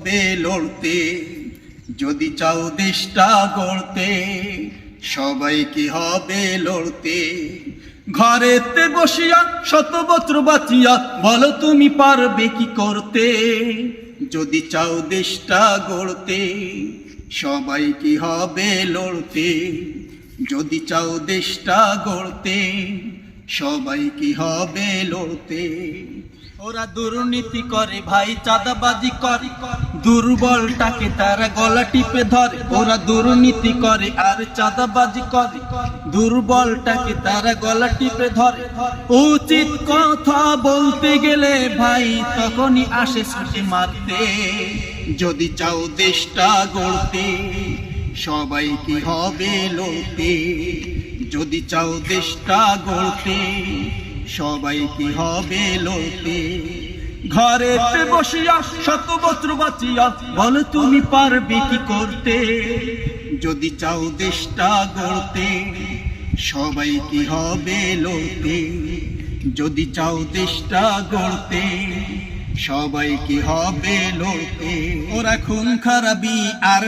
হবে লড়তে, যদি চাও দেশটা গড়তে, সবাই কি হবে লড়তে। ঘরেতে বসিয়া শত বছর বাঁচিয়া বলো তুমি পারবে কি করতে, যদি চাও দেশটা গড়তে, সবাই কি হবে লড়তে। যদি চাও দেশটা গড়তে, সবাই কি হবে লড়তে। ওরা দুর্নীতি করে ভাই, চাঁদাবাজি করে, দুর্বলটাকে তারা গলা টিপে ধরে। ওরা দুর্নীতি করে আর চাঁদাবাজি করে, দুর্বলটাকে তারা গলা টিপে ধরে। উচিত কথা বলতে গেলে ভাই তখনই আসে ছুটে মারতে, যদি চাও দেশটা গড়তে, সবাই কি হবে লড়তে। যদি চাও দেশটা গড়তে, সবাই কি হবে লড়তে। ঘরেতে বসিয়া শত বছর বাঁচিয়া বলো তুমি পারবে কি করতে, যদি চাও দেশটা গড়তে, সবাই কি হবে লড়তে। যদি চাও দেশটা গড়তে, সবাই কি হবে লড়তে। ওরা খুন খারাপি আর